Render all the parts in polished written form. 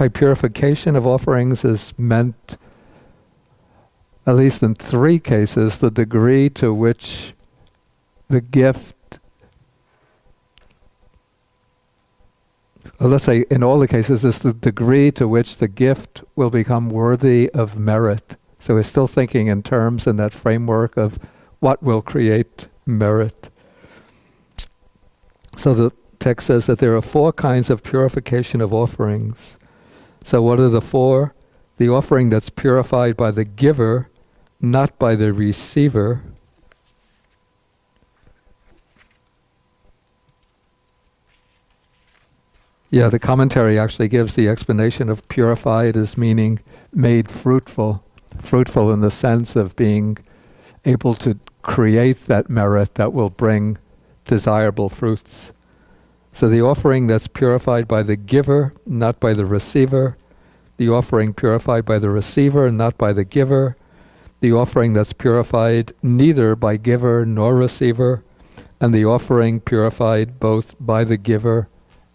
By purification of offerings is meant, at least in 3 cases, the degree to which the gift, or let's say in all the cases, is the degree to which the gift will become worthy of merit. So we're still thinking in terms in that framework of what will create merit. So the text says that there are 4 kinds of purification of offerings. So what are the 4? The offering that's purified by the giver, not by the receiver. Yeah, the commentary actually gives the explanation of purified as meaning made fruitful. Fruitful in the sense of being able to create that merit that will bring desirable fruits. So the offering that's purified by the giver, not by the receiver. The offering purified by the receiver, not by the giver. The offering that's purified neither by giver nor receiver. And the offering purified both by the giver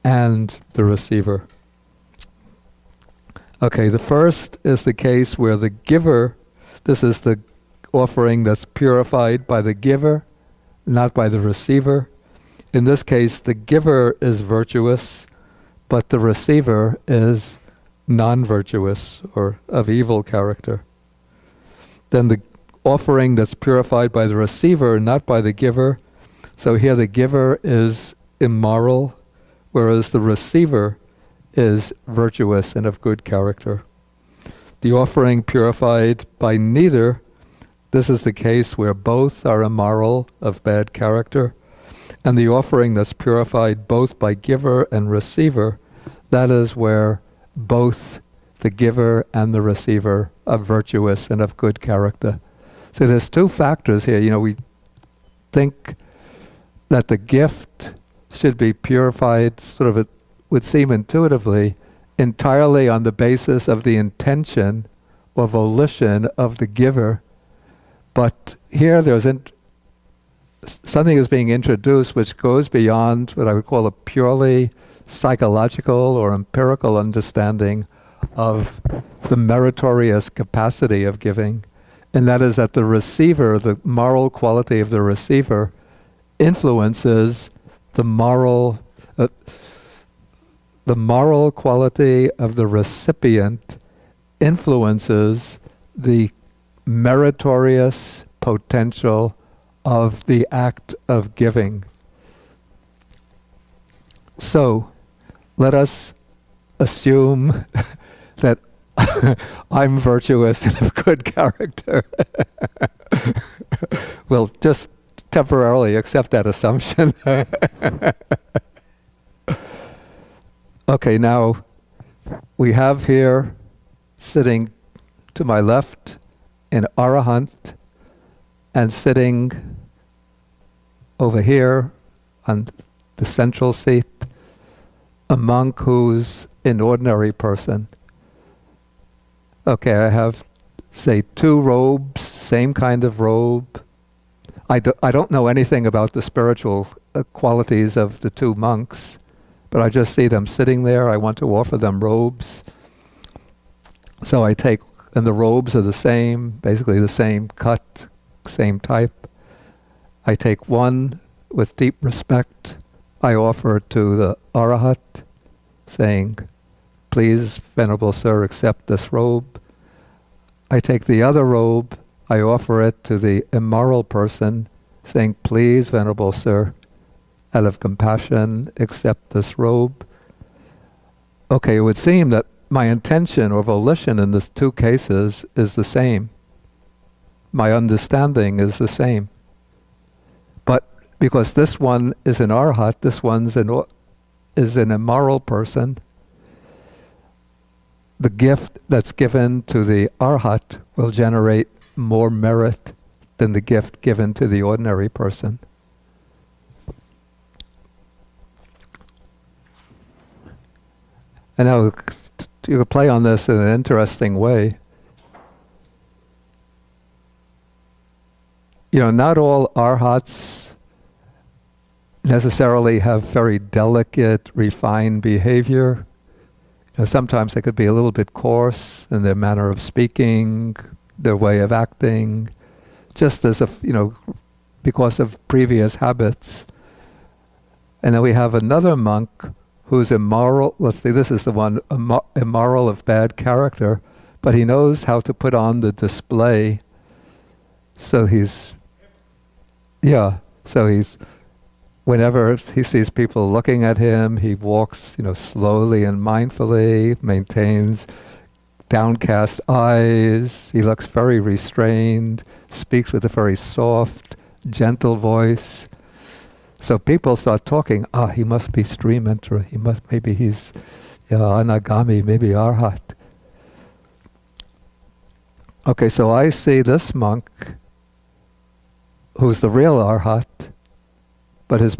and the receiver. Okay, the first is the case where the giver, this is the offering that's purified by the giver, not by the receiver. In this case, the giver is virtuous, but the receiver is non-virtuous or of evil character. Then the offering that's purified by the receiver, not by the giver. So here the giver is immoral, whereas the receiver is virtuous and of good character. The offering purified by neither, this is the case where both are immoral, of bad character. And the offering that's purified both by giver and receiver, that is where both the giver and the receiver are virtuous and of good character. So there's 2 factors here. You know, we think that the gift should be purified, sort of it would seem intuitively, entirely on the basis of the intention or volition of the giver. But here there's something is being introduced which goes beyond what I would call a purely psychological or empirical understanding of the meritorious capacity of giving. And that is that the receiver, the moral quality of the receiver, influences the moral quality of the recipient influences the meritorious potential of the act of giving. So, let us assume that I'm virtuous and of good character. We'll just temporarily accept that assumption. Okay, now we have here sitting to my left an Arahant, and sitting over here on the central seat a monk who's an ordinary person. Okay, I have, say, 2 robes, same kind of robe. I don't know anything about the spiritual qualities of the 2 monks, but I just see them sitting there. I want to offer them robes. So I take, and the robes are the same, basically the same cut, same type. I take one with deep respect. I offer to the Arahat, saying, please, Venerable Sir, accept this robe. I take the other robe, I offer it to the immoral person, saying, please, Venerable Sir, out of compassion, accept this robe. Okay, it would seem that my intention or volition in these 2 cases is the same. My understanding is the same. But because this one is an Arhat, this one's is an immoral person, the gift that's given to the Arhat will generate more merit than the gift given to the ordinary person. And now you could play on this in an interesting way. You know, not all Arhats necessarily have very delicate, refined behavior. Sometimes they could be a little bit coarse in their manner of speaking, their way of acting, just as if, because of previous habits. And then we have another monk who's immoral. Let's see, this is the one, immoral of bad character, but he knows how to put on the display. So he's, whenever he sees people looking at him, he walks, slowly and mindfully, maintains downcast eyes. He looks very restrained, speaks with a very soft, gentle voice. So people start talking, he must be stream enterer. Maybe he's anagami, maybe arhat. Okay, so I see this monk, who's the real arhat, but his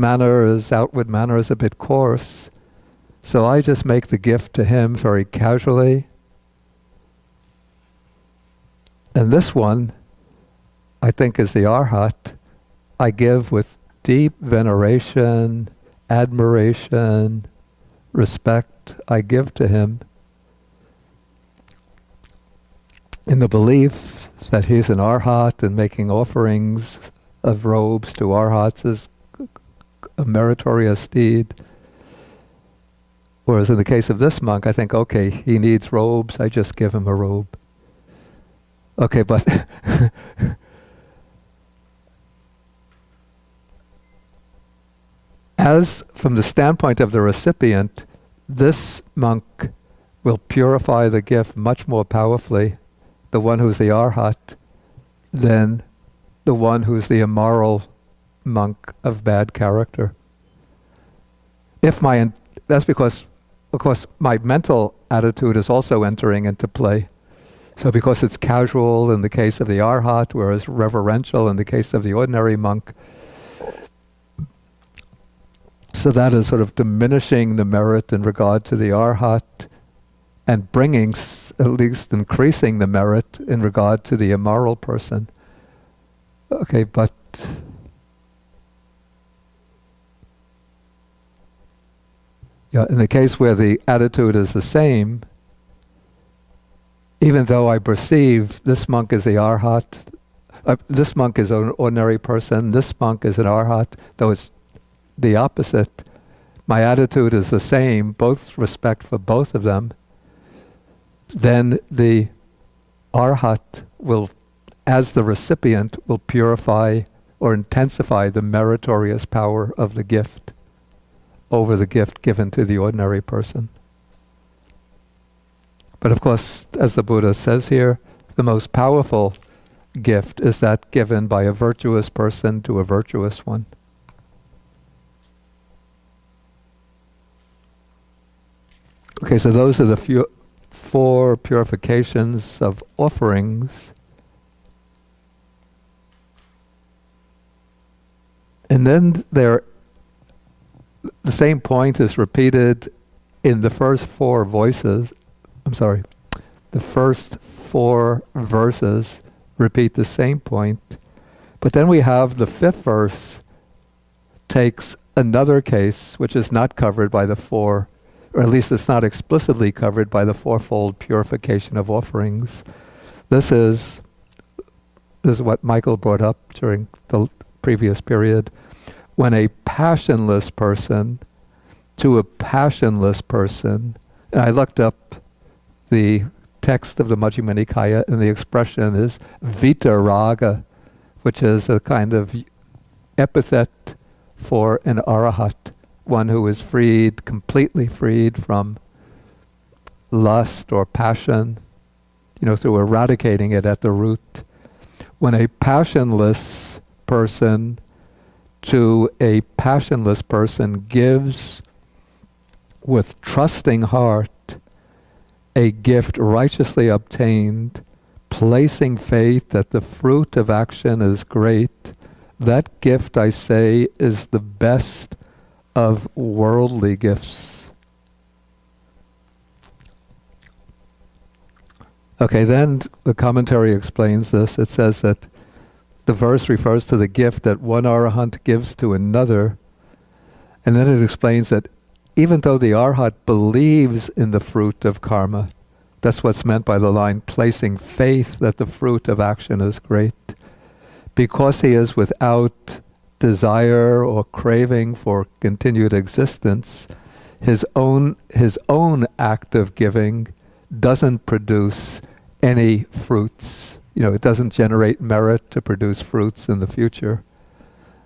outward manner is a bit coarse. So I just make the gift to him very casually. And this one, I think, is the arhat. I give with deep veneration, admiration, respect. I give to him in the belief that he's an arhat, and making offerings of robes to arhats is a meritorious deed. Whereas in the case of this monk, I think, okay, he needs robes, I just give him a robe. Okay, but as from the standpoint of the recipient, this monk will purify the gift much more powerfully, the one who's the arhat, than the one who's the immoral monk of bad character. That's because, of course, my mental attitude is also entering into play. So because it's casual in the case of the arhat, whereas reverential in the case of the ordinary monk, so that is sort of diminishing the merit in regard to the arhat, and bringing, at least increasing the merit in regard to the immoral person. Okay, but in the case where the attitude is the same, even though I perceive this monk is the arhat, this monk is an ordinary person, this monk is an arhat, though it's the opposite, my attitude is the same, both respect for both of them, then the arhat will, as the recipient, will purify or intensify the meritorious power of the gift over the gift given to the ordinary person. But of course, as the Buddha says here, the most powerful gift is that given by a virtuous person to a virtuous one. Okay, so those are the four purifications of offerings. And then the same point is repeated in the first four voices. The first four verses repeat the same point. But then we have the fifth verse takes another case which is not covered by the four, or at least it's not explicitly covered by the fourfold purification of offerings. This is what Michael brought up during the previous period. When a passionless person to a passionless person, and I looked up the text of the Majjhima Nikaya, and the expression is vitaraga, which is a kind of epithet for an arahat, one who is freed, completely freed from lust or passion, through eradicating it at the root. When a passionless person to a passionless person gives with trusting heart a gift righteously obtained, placing faith that the fruit of action is great, that gift, I say, is the best of worldly gifts. Okay, then the commentary explains this. It says that the verse refers to the gift that one arahant gives to another, and then it explains that even though the arhat believes in the fruit of karma, that's what's meant by the line, placing faith that the fruit of action is great. Because he is without desire or craving for continued existence, his own act of giving doesn't produce any fruits. It doesn't generate merit to produce fruits in the future.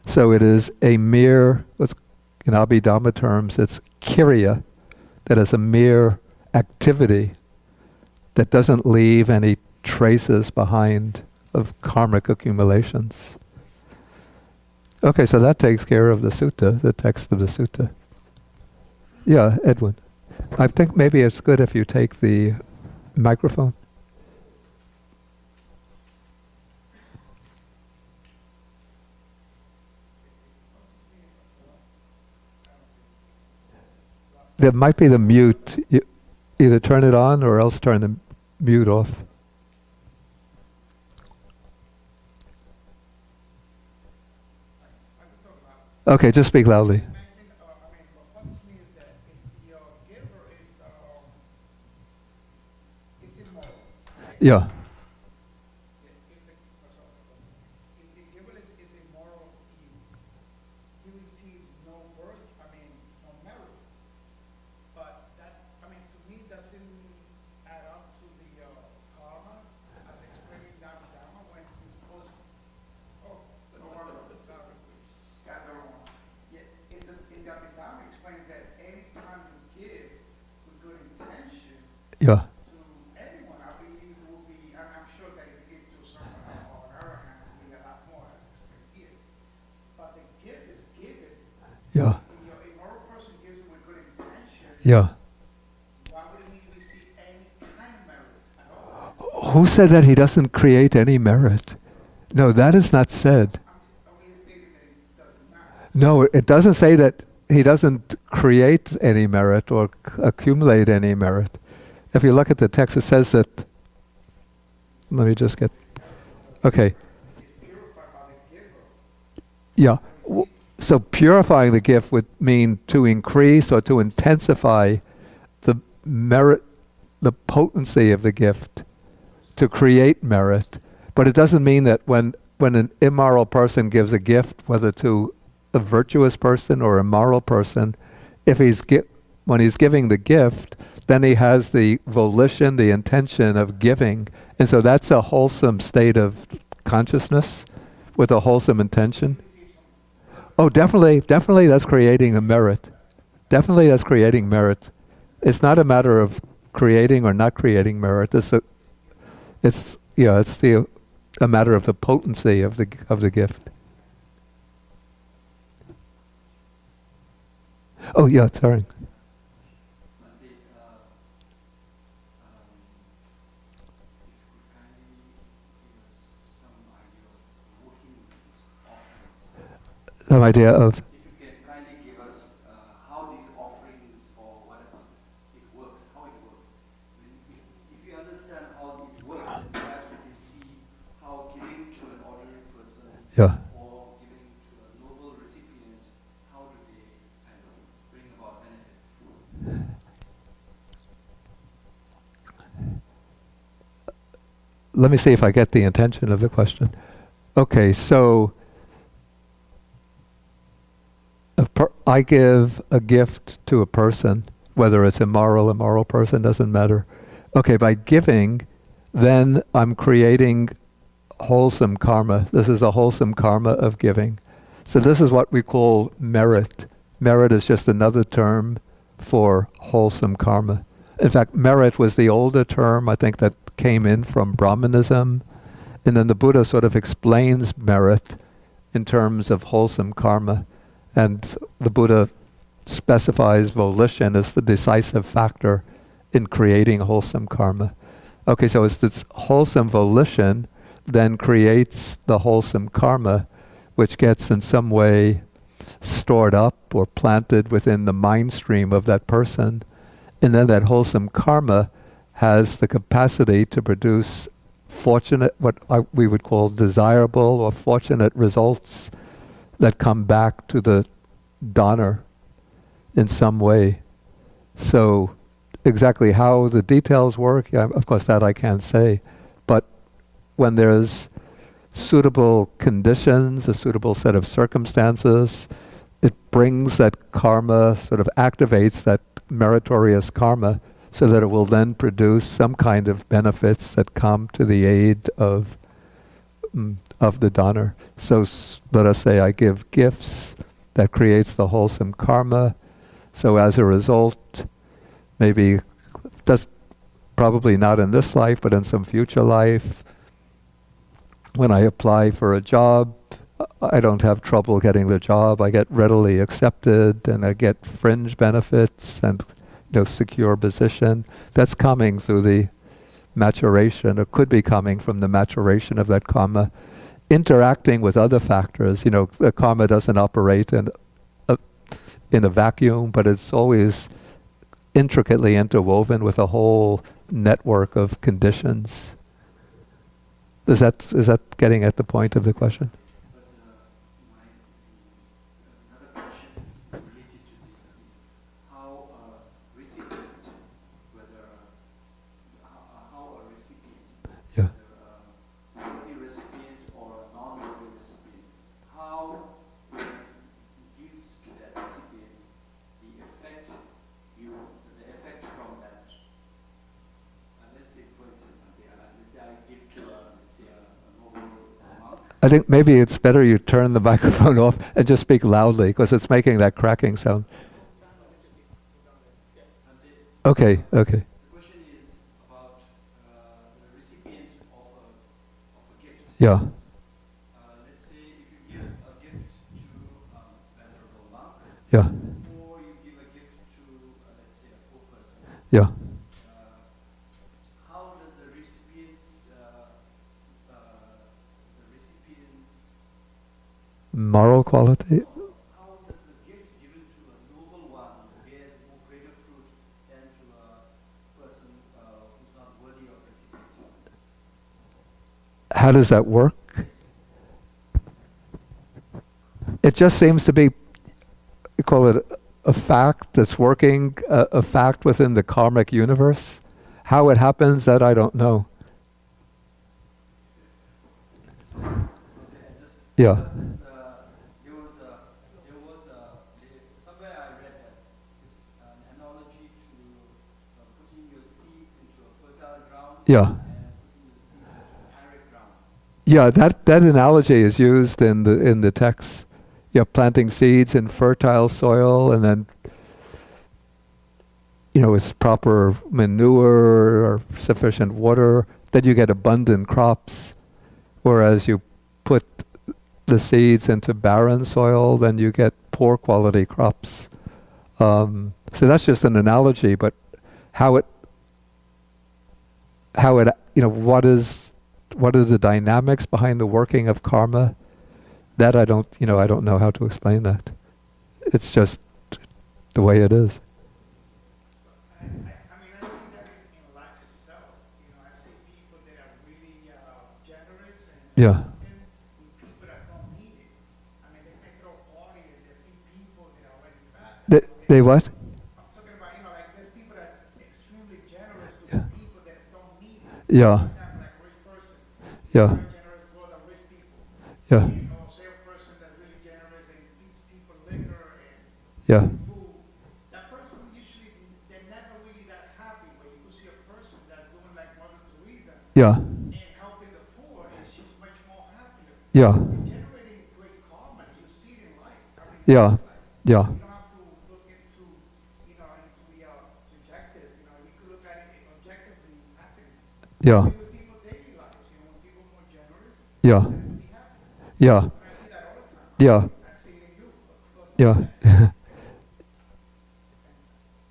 So it is a mere, in Abhidhamma terms, it's kirya, that is a mere activity that doesn't leave any traces behind of karmic accumulations. Okay, so that takes care of the sutta, the text of the sutta. Yeah, Edwin. I think maybe it's good if you take the microphone. There might be the mute. You either turn it on or else turn the mute off. Okay, just speak loudly. Yeah. Yeah. To anyone, I believe it will be, I'm sure that if you give to someone on our hand, it will be a lot more as explained here. But the gift is given. Yeah. A moral person gives it with good intention. Yeah. Why wouldn't he receive any kind of merit at all? Who said that he doesn't create any merit? No, that is not said. Only stating that he does not. No, it doesn't say that he doesn't create any merit or accumulate any merit. If you look at the text, it says that, let me just get, okay. Yeah, so purifying the gift would mean to increase or to intensify the merit, the potency of the gift, to create merit. But it doesn't mean that when an immoral person gives a gift, whether to a virtuous person or a moral person, when he's giving the gift, then he has the volition, the intention of giving. And so that's a wholesome state of consciousness with a wholesome intention. Oh, definitely that's creating a merit. Definitely that's creating merit. It's not a matter of creating or not creating merit. It's a matter of the potency of the gift. Oh yeah, sorry. Some idea of. If you can kindly give us how these offerings or whatever it works, how it works. If you understand how it works, then perhaps you can see how giving to an ordinary person or giving to a noble recipient, how do they kind of bring about benefits? Let me see if I get the intention of the question. Okay, so I give a gift to a person, whether it's immoral person, doesn't matter. Okay, by giving, then I'm creating wholesome karma. This is a wholesome karma of giving. So this is what we call merit. Merit is just another term for wholesome karma. In fact, merit was the older term, I think, that came in from Brahmanism. And then the Buddha sort of explains merit in terms of wholesome karma. And the Buddha specifies volition as the decisive factor in creating wholesome karma. Okay, so it's this wholesome volition then creates the wholesome karma, which gets in some way stored up or planted within the mind stream of that person. And then that wholesome karma has the capacity to produce fortunate, what we would call desirable or fortunate results that come back to the donor in some way. So exactly how the details work, yeah, of course that I can't say. But when there's suitable conditions, a suitable set of circumstances, it brings that karma, sort of activates that meritorious karma, so that it will then produce some kind of benefits that come to the aid of the donor. So let us say I give gifts, that creates the wholesome karma. So as a result, maybe that's probably not in this life, but in some future life, when I apply for a job, I don't have trouble getting the job. I get readily accepted, and I get fringe benefits and secure position. That's coming through the maturation, or could be coming from the maturation of that karma, interacting with other factors. The karma doesn't operate in a vacuum, but it's always intricately interwoven with a whole network of conditions. Is that getting at the point of the question? But another question related to this is how a recipient, how a recipient, Yeah. whether a worthy recipient or a non-worthy recipient, how it gives to that recipient the effect from that. Let's say, for example, let's say I give to a noble monk. I think maybe it's better you turn the microphone off and just speak loudly, because it's making that cracking sound. Okay. The question is about the recipient of a gift. Yeah. Let's say if you give a gift to a venerable monk, Yeah. or you give a gift to, let's say, a poor person. Yeah. How does the recipient's Moral quality? how does the gift given to a noble one bears more greater fruit than to a person who's not worthy of recipient? How does that work? It just seems to be, we call it a fact that's working, a fact within the karmic universe. How it happens, that I don't know. Yeah. Somewhere I read that it's an analogy to putting your seeds into a fertile ground Yeah. and putting your seeds into an arid ground. Yeah, that analogy is used in the text. Planting seeds in fertile soil, and then with proper manure or sufficient water, then you get abundant crops. Whereas you put the seeds into barren soil, then you get poor quality crops. So that's just an analogy, but what are the dynamics behind the working of karma? That I don't know how to explain that. It's just the way it is. I see that in life itself. I see people that are really generous and Yeah. with people that don't need it. They may throw a party and there few people that are already fat. They what? I'm talking about, like there's people that are extremely generous to Yeah. people that don't need it. Yeah. For example, like a rich person. Yeah. Very generous to other rich people. Yeah. Say a person that's really generous and feeds people liquor and Yeah. food. That person usually, they're never really that happy. When you see a person that's doing like Mother Teresa Yeah. and helping the poor, and she's much more happier. Yeah. It's generating great karma. You see it in life. Yeah. It's like, Yeah. you don't have to look into the subjective. You could look at it objectively. It's happening. Yeah. With people's daily lives, when people are more generous, Yeah. they tend to be happy. Yeah. I see that all the time. Yeah. I see it in you. Of course. Yeah.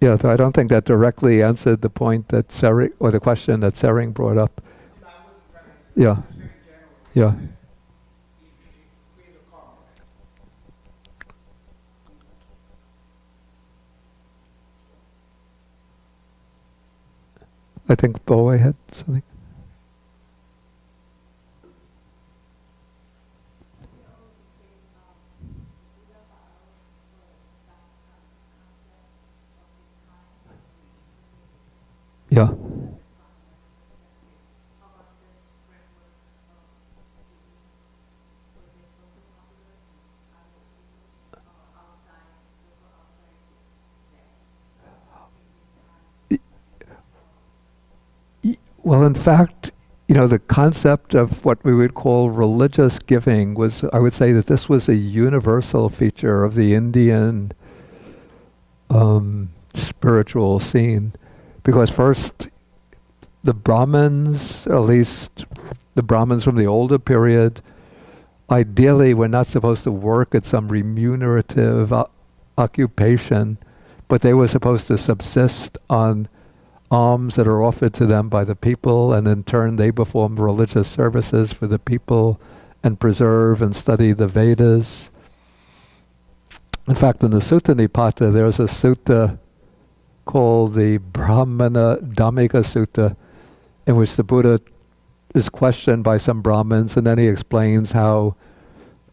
Yeah, so I don't think that directly answered the point that Sering, or the question that Sering brought up. I wasn't trying to say, Yeah. I'm saying in general. Yeah. It creates a karma. I think Bowie had something. Well, in fact, the concept of what we would call religious giving was, I would say that this was a universal feature of the Indian spiritual scene. Because first, the Brahmins, or at least the Brahmins from the older period, ideally were not supposed to work at some remunerative occupation, but they were supposed to subsist on alms that are offered to them by the people, and in turn they perform religious services for the people and preserve and study the Vedas. In fact, in the Sutta Nipata, there's a sutta called the Brahmana Dhammika Sutta, in which the Buddha is questioned by some Brahmins, and then he explains how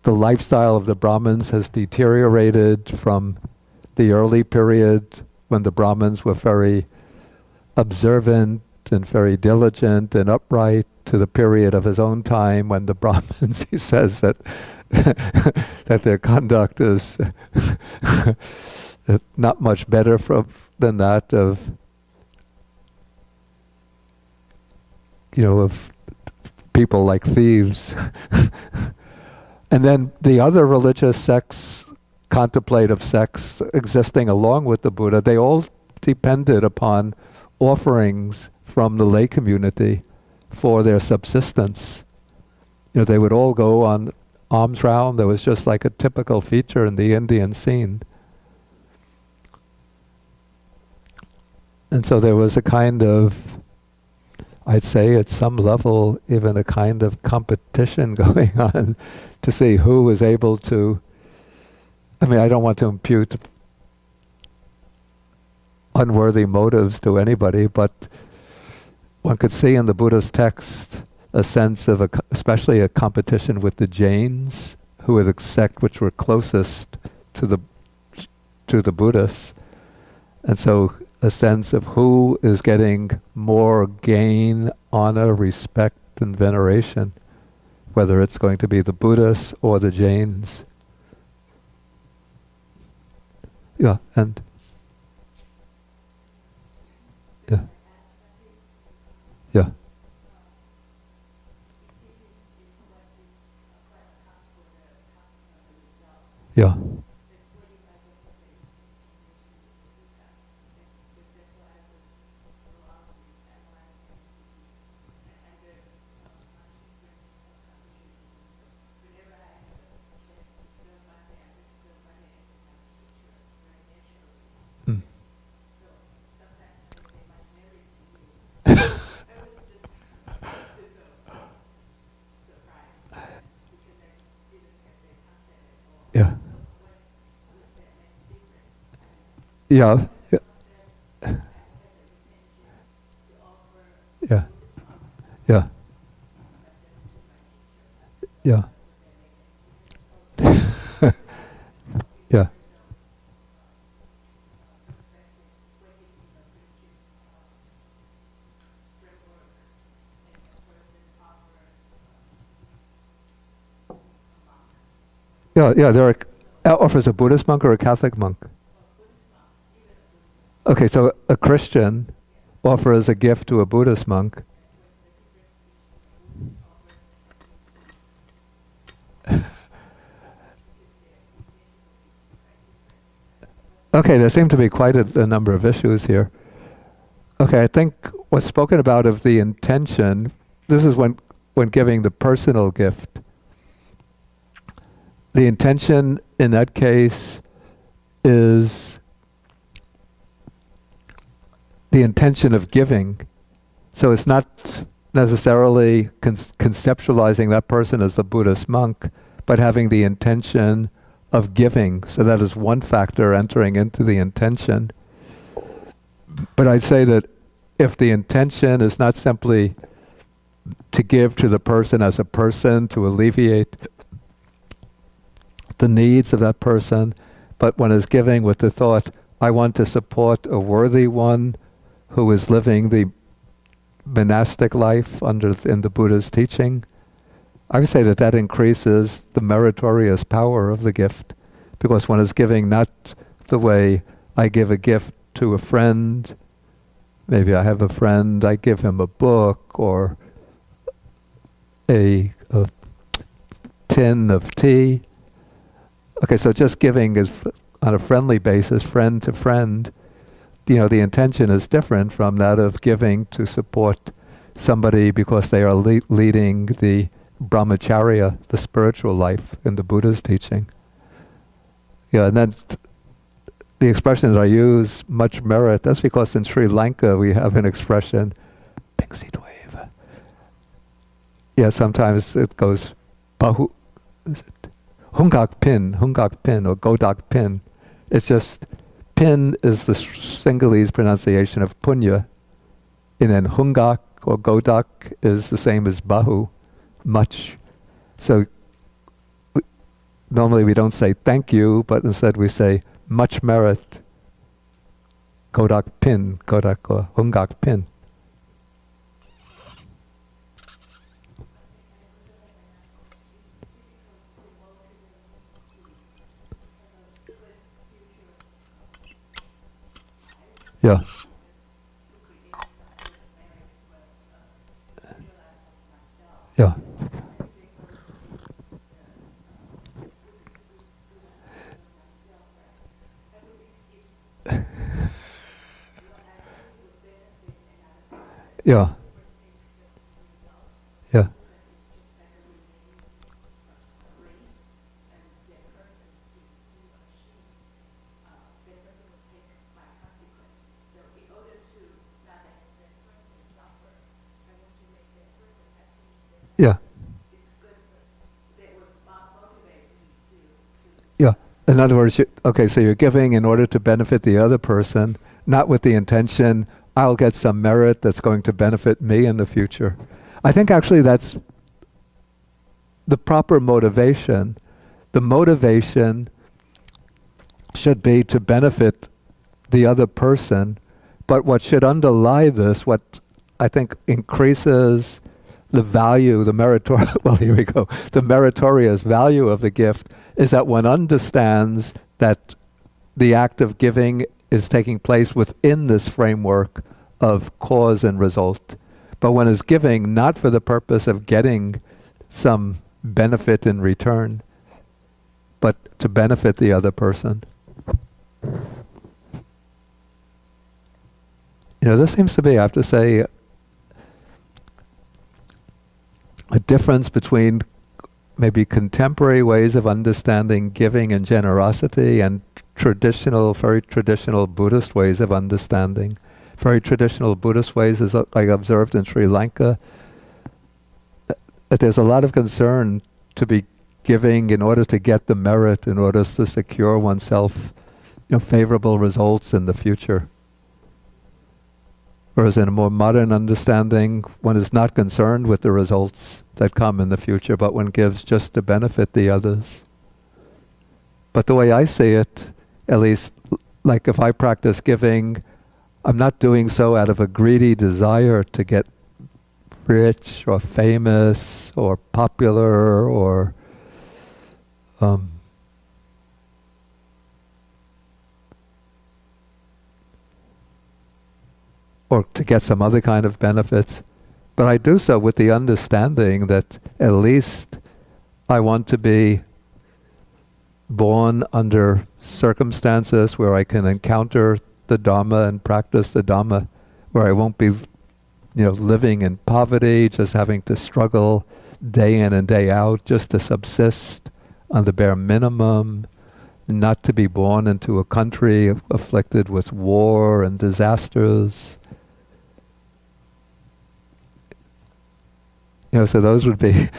the lifestyle of the Brahmins has deteriorated from the early period when the Brahmins were very observant and very diligent and upright, to the period of his own time when the Brahmins, he says that that their conduct is not much better than that of of people like thieves. And then the other religious sects, contemplative sects existing along with the Buddha, they all depended upon offerings from the lay community for their subsistence. They would all go on alms round. There was just like a typical feature in the Indian scene. And so there was a kind of, I'd say at some level, even a kind of competition going on to see who was able to, I don't want to impute unworthy motives to anybody, but one could see in the Buddha's text a sense of, especially a competition with the Jains, who were the sect which were closest to the Buddhists. And so a sense of who is getting more gain, honor, respect, and veneration, whether it's going to be the Buddhists or the Jains. Yeah, and yeah, yeah, yeah. Yeah. Yeah. Yeah. Yeah. Yeah. Yeah. Yeah, there offers a Buddhist monk or a Catholic monk? Okay, so a Christian offers a gift to a Buddhist monk. Okay, there seem to be quite a number of issues here. Okay, I think what's spoken about of the intention, this is when giving the personal gift. The intention in that case is the intention of giving. So it's not necessarily conceptualizing that person as a Buddhist monk, but having the intention of giving. So that is one factor entering into the intention. But I'd say that if the intention is not simply to give to the person as a person, to alleviate the needs of that person, but one is giving with the thought, I want to support a worthy one who is living the monastic life in the Buddha's teaching, I would say that increases the meritorious power of the gift, because one is giving not the way I give a gift to a friend Maybe I have a friend, I give him a book or a tin of tea. Okay, so just giving is on a friendly basis, friend to friend. The intention is different from that of giving to support somebody because they are leading the brahmacharya, the spiritual life in the Buddha's teaching. And then the expression that I use, much merit, that's because in Sri Lanka we have an expression, Pingsidweva. Sometimes it goes, Bahu, is it? Hungak pin, or Godak pin. It's just, pin is the Sinhalese pronunciation of punya, and then hungak or godak is the same as bahu, much. So normally we don't say thank you, but instead we say much merit, godak or hungak pin. Yeah. Yeah. Yeah. Yeah. Yeah. Yeah. In other words, so you're giving in order to benefit the other person, not with the intention, I'll get some merit that's going to benefit me in the future. I think actually that's the proper motivation. The motivation should be to benefit the other person, but what should underlie this, what I think increases the value, the meritorious value of the gift, is that one understands that the act of giving is taking place within this framework of cause and result. But one is giving not for the purpose of getting some benefit in return, but to benefit the other person. This seems to be, I have to say, a difference between maybe contemporary ways of understanding giving and generosity and very traditional Buddhist ways of understanding. Very traditional Buddhist ways, as I observed in Sri Lanka, that there's a lot of concern to be giving in order to get the merit, in order to secure oneself favorable results in the future. Whereas in a more modern understanding, one is not concerned with the results that come in the future, but one gives just to benefit the others. But the way I see it, at least, like if I practice giving, I'm not doing so out of a greedy desire to get rich or famous or popular or to get some other kind of benefits. But I do so with the understanding that at least I want to be born under circumstances where I can encounter the Dharma and practice the Dharma, where I won't be, living in poverty, just having to struggle day in and day out just to subsist on the bare minimum, not to be born into a country afflicted with war and disasters. So those would be,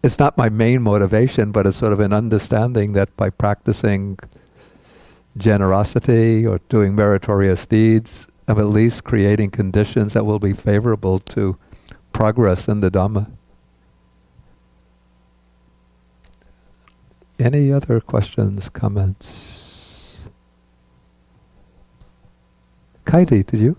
it's not my main motivation, but it's sort of an understanding that by practicing generosity or doing meritorious deeds, I'm at least creating conditions that will be favorable to progress in the Dhamma. Any other questions, comments? Kaiti, did you?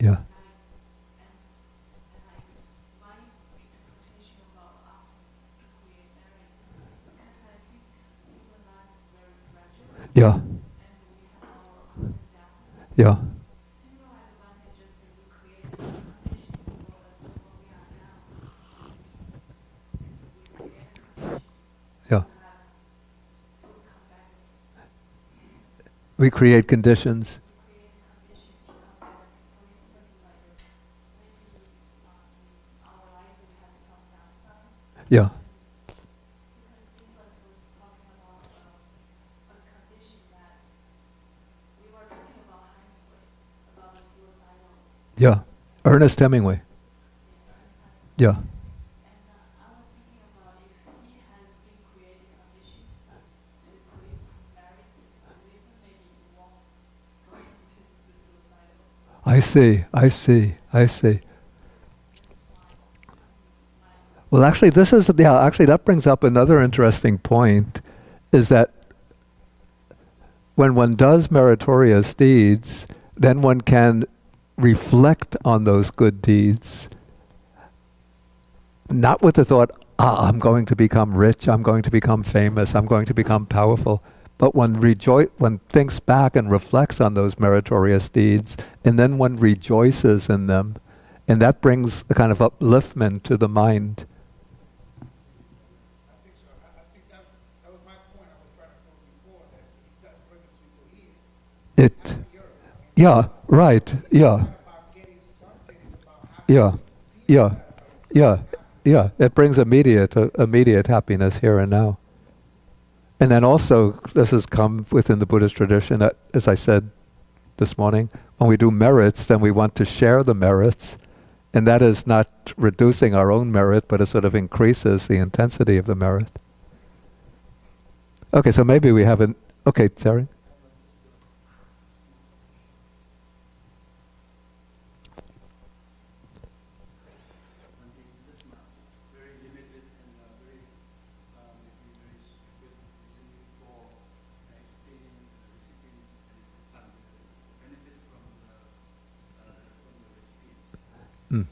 Yeah. Yeah. Yeah. Yeah. We create conditions. Yeah. Yeah. Ernest Hemingway. Yeah. I see. I see. I see. Well, actually, this is, yeah, actually, that brings up another interesting point, is that when one does meritorious deeds, then one can reflect on those good deeds, not with the thought, I'm going to become rich, I'm going to become famous, I'm going to become powerful, but one thinks back and reflects on those meritorious deeds, and then one rejoices in them, and that brings a kind of upliftment to the mind. I think so. I think that was my point I was trying to put before, that it does bring people here. Yeah, right, yeah. Yeah, yeah, yeah, yeah. It brings immediate happiness here and now. And then also, this has come within the Buddhist tradition, that, as I said this morning, when we do merits, then we want to share the merits. And that is not reducing our own merit, but it sort of increases the intensity of the merit. Okay, so maybe we haven't... Okay, Terry? Mm.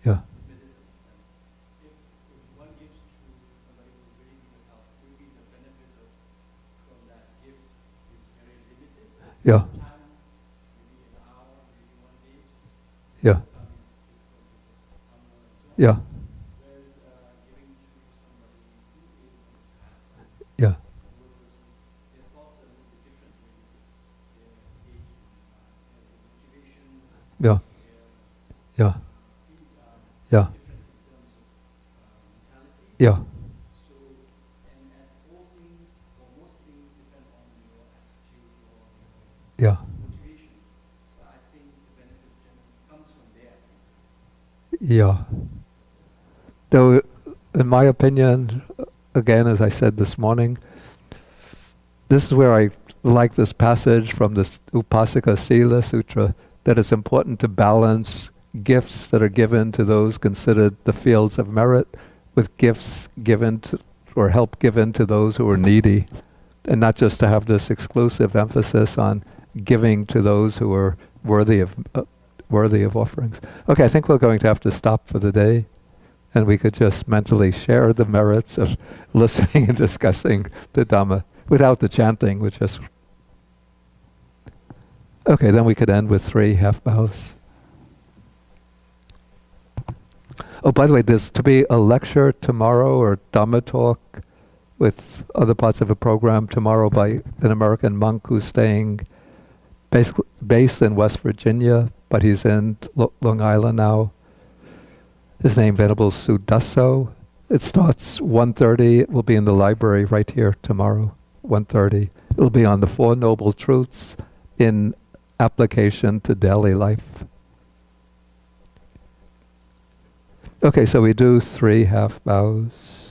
Yeah. Yeah. Yeah. Yeah. Yeah. Yeah. Yeah. Yeah. Yeah. Yeah. Yeah. Though, in my opinion, again, as I said this morning, this is where I like this passage from the Upasika Sila Sutra, that it's important to balance gifts that are given to those considered the fields of merit with gifts given to, or help given to those who are needy, and not just to have this exclusive emphasis on giving to those who are worthy of offerings. Okay, I think we're going to have to stop for the day, and we could just mentally share the merits of listening and discussing the Dhamma without the chanting, which is... Okay, then we could end with 3 half bows. Oh, by the way, there's to be a lecture tomorrow, or Dhamma talk with other parts of a program tomorrow by an American monk who's staying based in West Virginia, but he's in Long Island now. His name, Venerable Sudasso. It starts 1:30. It will be in the library right here tomorrow, 1:30. It will be on the 4 Noble Truths in application to daily life. Okay, so we do 3 half bows.